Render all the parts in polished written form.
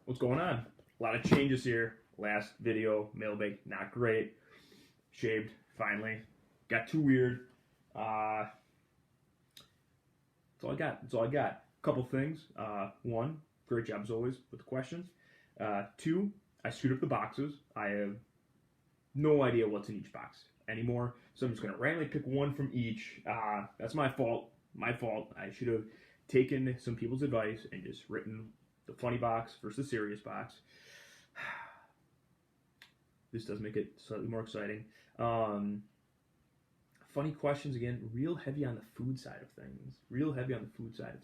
What's going on? A lot of changes here. Last video, mailbag, not great. Shaved, finally. Got too weird. That's all I got. Couple things. One, great job as always with the questions. Two, I screwed up the boxes. I have no idea what's in each box anymore. So I'm just going to randomly pick one from each. That's my fault. I should have taken some people's advice and just written the funny box versus the serious box. This does make it slightly more exciting. Funny questions again, real heavy on the food side of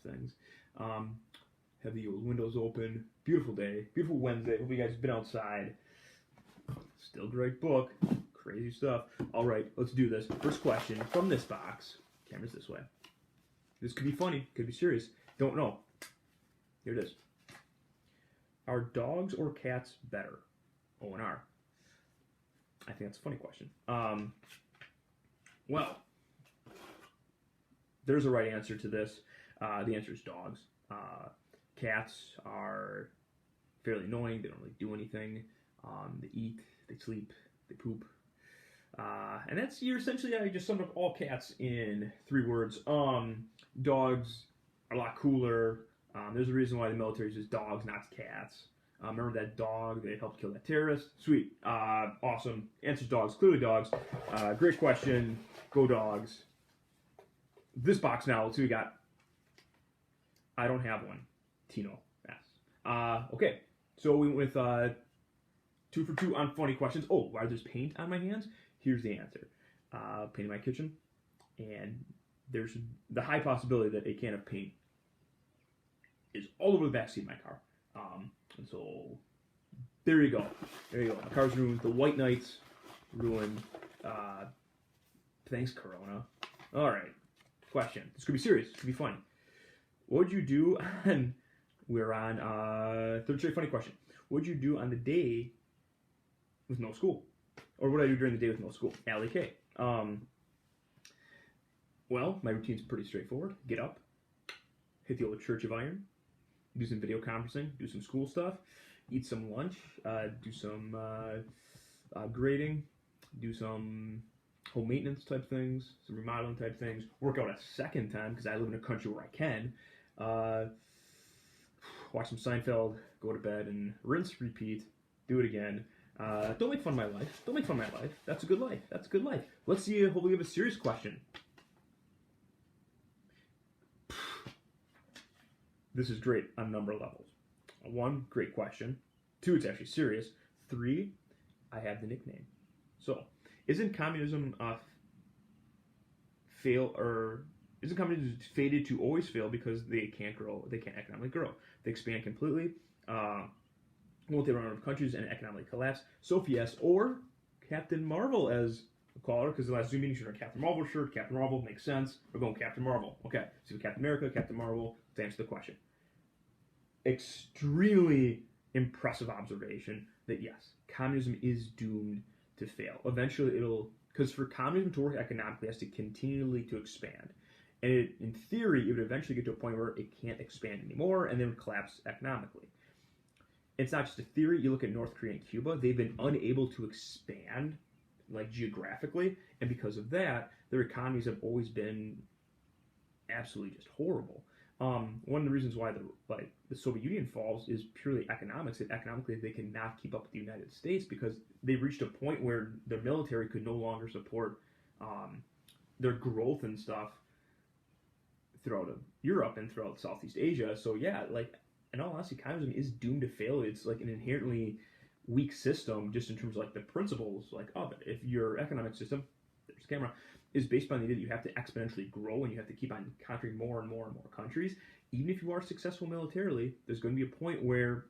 things. Have the windows open. Beautiful day. Beautiful Wednesday. Hope you guys have been outside. Still great book. Crazy stuff. All right, let's do this. First question from this box. Camera's this way. This could be funny. Could be serious. Don't know. Here it is. Are dogs or cats better? O&R. I think that's a funny question. Well, there's a right answer to this. The answer is dogs. Cats are fairly annoying. They don't really do anything. They eat, they sleep, they poop. And that's, you're essentially, I just summed up all cats in 3 words. Dogs are a lot cooler. There's a reason why the military uses dogs, not cats. Remember that dog that helped kill that terrorist? Sweet. Awesome. Answers dogs. Clearly dogs. Great question. Go dogs. This box now, let's see what we got. I don't have one. Tino asks. Okay. So we went with 2 for 2 on funny questions. Oh, why there's paint on my hands? Here's the answer. Paint in my kitchen. And there's the high possibility that a can of paint is all over the backseat of my car. And so, there you go. My car's ruined. The White Knights ruined. Thanks, Corona. All right. Question. This could be serious. This could be funny. What would you do on... We're on third straight funny question. What would you do on the day with no school? Or what would I do during the day with no school? Allie K. Well, my routine's pretty straightforward. Get up. Hit the old Church of Iron. Do some video conferencing, do some school stuff, eat some lunch, do some grading, do some home maintenance type things, some remodeling type things, work out a second time because I live in a country where I can, watch some Seinfeld, go to bed, and rinse, repeat, do it again. Don't make fun of my life. That's a good life. Let's see, hopefully we have a serious question. This is great on a number of levels. 1, great question. 2, it's actually serious. 3, I have the nickname. So, isn't communism fated to always fail because they can't grow, they can't economically grow. They expand completely. Won't they run out of countries and economically collapse? Sophie S. Or Captain Marvel as a caller, because the last Zoom meeting, she wore a Captain Marvel shirt. Captain Marvel makes sense. We're going Captain Marvel. Okay, so Captain America, Captain Marvel, to answer the question. Extremely impressive observation that yes, communism is doomed to fail. Eventually because for communism to work economically, it has to continually to expand. And in theory, it would eventually get to a point where it can't expand anymore and then would collapse economically. It's not just a theory. You look at North Korea and Cuba, they've been unable to expand geographically, and because of that, their economies have always been absolutely just horrible. One of the reasons why the Soviet Union falls is purely economics. That economically they cannot keep up with the United States because they reached a point where their military could no longer support their growth and stuff throughout Europe and throughout Southeast Asia. So yeah, in all honesty, communism is doomed to fail. It's an inherently weak system just in terms of the principles of it. If your economic system, there's the camera, is based on the idea that you have to exponentially grow and you have to keep on conquering more and more and more countries, even if you are successful militarily, there's going to be a point where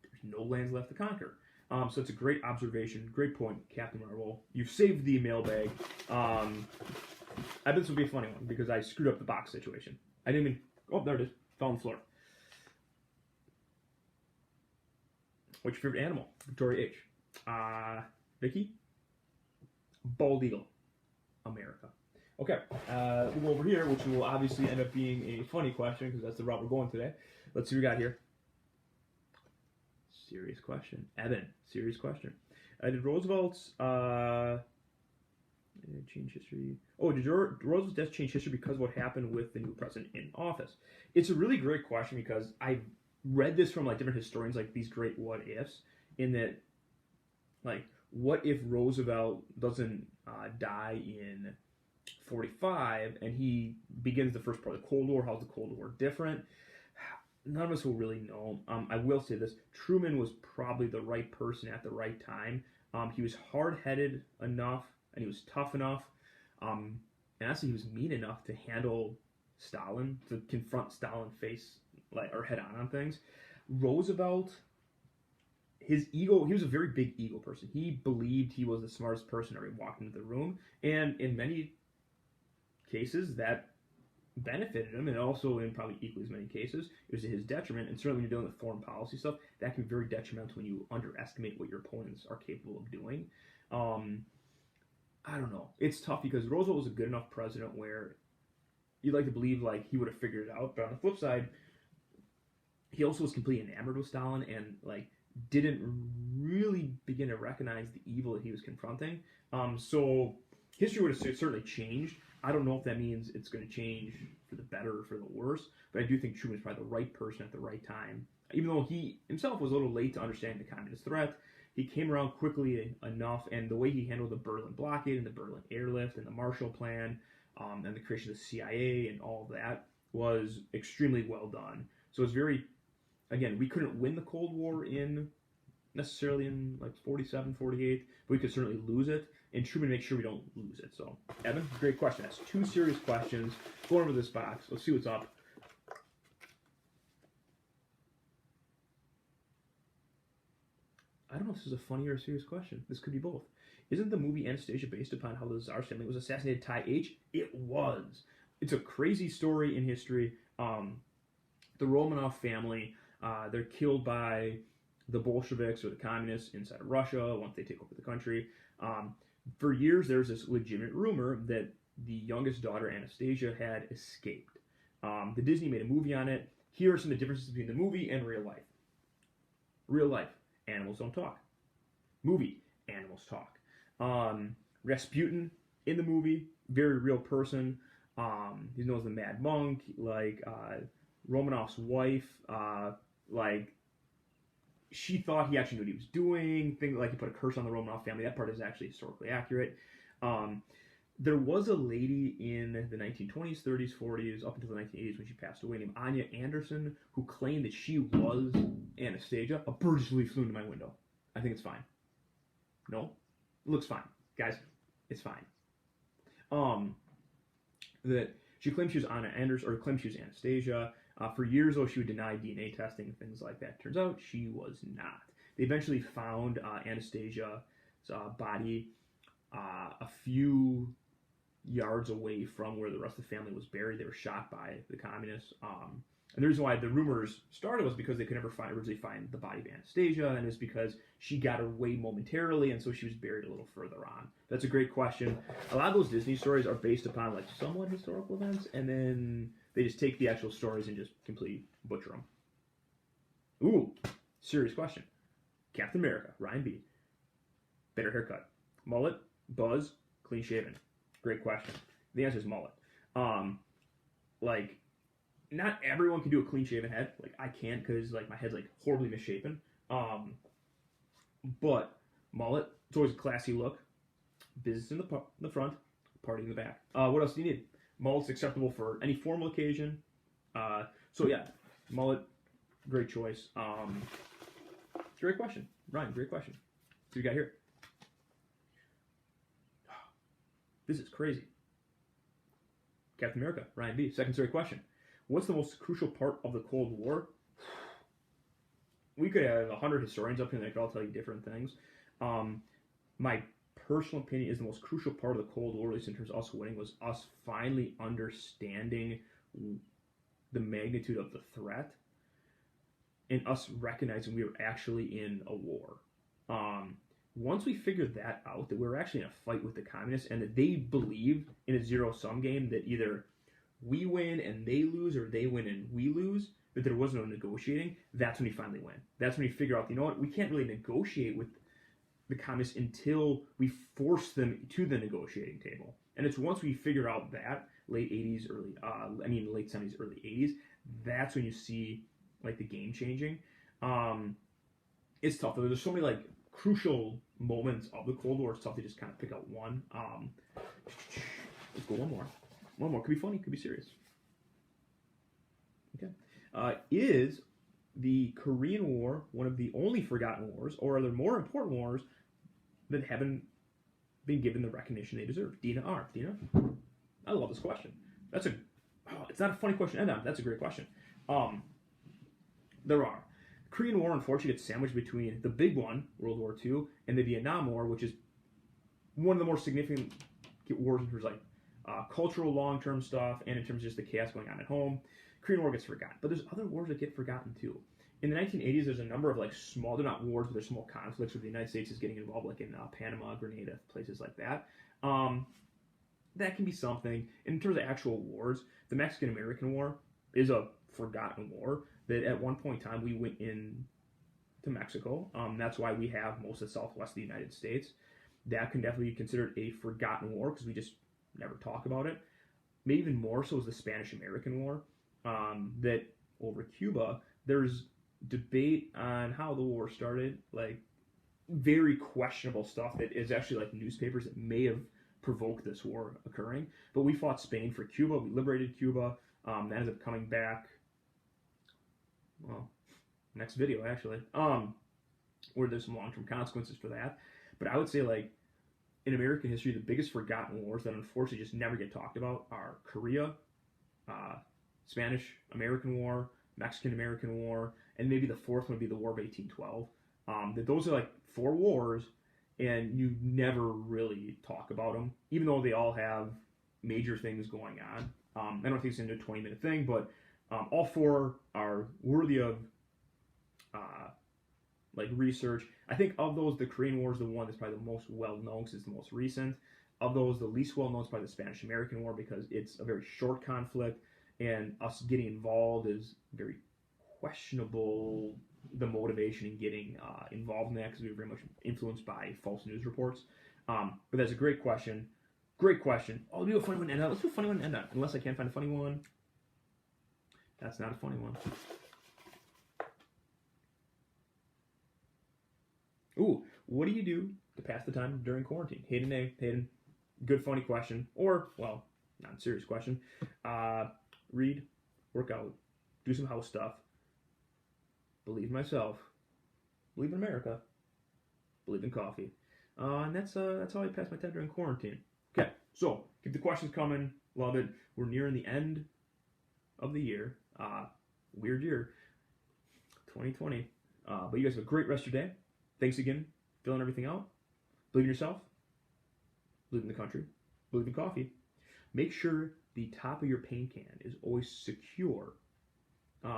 there's no lands left to conquer. So it's a great observation, great point, Captain Marvel. You've saved the mailbag. I bet this will be a funny one because I screwed up the box situation. I didn't even, oh, there it is, fell on the floor. What's your favorite animal? Victoria H. Vicky? Bald eagle. America. Okay, we'll go over here, which will obviously end up being a funny question because that's the route we're going today. Let's see what we got here. Serious question. Evan, serious question. Did Roosevelt's change history? Oh, did Roosevelt's death change history because of what happened with the new president in office? It's a really great question because I've read this from like different historians, like these great what ifs, in that, like, what if Roosevelt doesn't die in 45 and he begins the first part of the Cold War? How's the Cold War different? None of us will really know. I will say this: Truman was probably the right person at the right time. He was hard-headed enough and he was tough enough. And honestly, he was mean enough to handle Stalin, to confront Stalin face or head on things. Roosevelt, his ego, he was a very big ego person. He believed he was the smartest person ever walked into the room, and in many cases that benefited him, and also in probably equally as many cases it was to his detriment. And certainly when you're dealing with foreign policy stuff, that can be very detrimental when you underestimate what your opponents are capable of doing. I don't know, it's tough because Roosevelt was a good enough president where you'd like to believe like he would have figured it out, but on the flip side, he also was completely enamored with Stalin and like didn't really begin to recognize the evil that he was confronting. So history would have certainly changed. I don't know if that means it's going to change for the better or for the worse, but I do think Truman was probably the right person at the right time. Even though he himself was a little late to understand the communist threat, he came around quickly enough, and the way he handled the Berlin blockade and the Berlin airlift and the Marshall Plan and the creation of the CIA and all of that was extremely well done. So it's very, again, we couldn't win the Cold War necessarily in like 47, 48, but we could certainly lose it, and Truman makes sure we don't lose it. So, Evan, great question. That's two serious questions. Going over this box. Let's see what's up. I don't know if this is a funny or a serious question. This could be both. Isn't the movie Anastasia based upon how the Tsar's family was assassinated? Ty H? It was. It's a crazy story in history. The Romanov family, they're killed by the Bolsheviks or the communists inside of Russia once they take over the country. For years, there's this legitimate rumor that the youngest daughter, Anastasia, had escaped. The Disney made a movie on it. Here are some of the differences between the movie and real life. Real life, animals don't talk. Movie, animals talk. Rasputin in the movie, very real person. He's known as the Mad Monk. Like Romanov's wife, like she thought he actually knew what he was doing. Things like he put a curse on the Romanov family. That part is actually historically accurate. There was a lady in the 1920s, 30s, 40s, up until the 1980s when she passed away, named Anya Anderson, who claimed that she was Anastasia. A bird just flew into my window. I think it's fine. No? It looks fine. Guys, it's fine. That she claimed she was Anna Anderson, or claimed she was Anastasia. For years, though, she would deny DNA testing and things like that. Turns out she was not. They eventually found Anastasia's body a few yards away from where the rest of the family was buried. They were shot by the communists. And the reason why the rumors started was because they could never originally find the body of Anastasia, and it's because she got away momentarily, and so she was buried a little further on. That's a great question. A lot of those Disney stories are based upon like somewhat historical events, and then they just take the actual stories and just completely butcher them. Ooh, serious question. Captain America, Ryan B. Better haircut. Mullet, buzz, clean shaven. Great question. The answer is mullet. Like, not everyone can do a clean shaven head. Like, I can't because like my head's like horribly misshapen. But mullet, it's always a classy look. Business in the front, party in the back. What else do you need? Mullet's acceptable for any formal occasion. So yeah, mullet, great choice. Great question, Ryan. Great question. What you got here? This is crazy. Captain America, Ryan B. Second straight question. What's the most crucial part of the Cold War? We could have 100 historians up here and they could all tell you different things. My personal opinion is the most crucial part of the Cold War, at least in terms of us winning, was us finally understanding the magnitude of the threat and us recognizing we were actually in a war. Once we figured that out, that we were actually in a fight with the communists and that they believed in a zero-sum game that either we win and they lose or they win and we lose, that there was no negotiating, that's when you finally win. That's when you figure out, you know what, we can't really negotiate with the communists until we force them to the negotiating table. And it's once we figure out that, late 70s, early 80s, that's when you see like the game changing. It's tough. There's so many like crucial moments of the Cold War. It's tough to just kind of pick out one. Let's go one more. One more. Could be funny. Could be serious. Okay. Is the Korean War one of the only forgotten wars, or are there more important wars that haven't been given the recognition they deserve? Dina R. Dina? I love this question. It's not a funny question to end on. That's a great question. There are. The Korean War, unfortunately, gets sandwiched between the big one, World War II, and the Vietnam War, which is one of the more significant wars in terms of like cultural long-term stuff and in terms of just the chaos going on at home. Korean War gets forgotten. But there's other wars that get forgotten too. In the 1980s, there's a number of like small, they're not wars, but they're small conflicts where the United States is getting involved, like in Panama, Grenada, places like that. That can be something. In terms of actual wars, the Mexican-American War is a forgotten war that at one point in time we went in to Mexico. That's why we have most of the southwest of the United States. That can definitely be considered a forgotten war because we just never talk about it. Maybe even more so is the Spanish-American War. That over Cuba, there's debate on how the war started, like very questionable stuff that is actually like newspapers that may have provoked this war occurring. But we fought Spain for Cuba. We liberated Cuba. That ended up coming back. Well, next video actually. Where there's some long-term consequences for that. But I would say like in American history, the biggest forgotten wars that unfortunately just never get talked about are Korea, Spanish-American War, Mexican-American War, and maybe the fourth one would be the War of 1812. That those are like 4 wars, and you never really talk about them, even though they all have major things going on. I don't think it's into a 20-minute thing, but all 4 are worthy of like research. I think of those, the Korean War is the one that's probably the most well-known because it's the most recent. Of those, the least well-known is probably the Spanish-American War because it's a very short conflict, and us getting involved is very questionable, the motivation in getting involved in that, because we were very much influenced by false news reports. But that's a great question. Great question. Oh, let's do a funny one to end on. Let's do a funny one to end on. Unless I can't find a funny one. That's not a funny one. Ooh, what do you do to pass the time during quarantine? Hayden A. Hayden, good funny question. Or, well, not a serious question. Read, work out, do some house stuff, believe in myself, believe in America, believe in coffee. And that's how I pass my time during quarantine. Okay, so keep the questions coming. Love it. We're nearing the end of the year. Weird year, 2020. But you guys have a great rest of your day. Thanks again, filling everything out. Believe in yourself, believe in the country, believe in coffee. Make sure the top of your paint can is always secure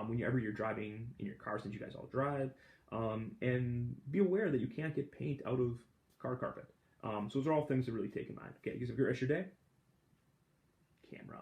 whenever you're driving in your car, since you guys all drive. And be aware that you can't get paint out of car carpet. So those are all things to really take in mind. Okay, you guys have a great rest of your day. Camera.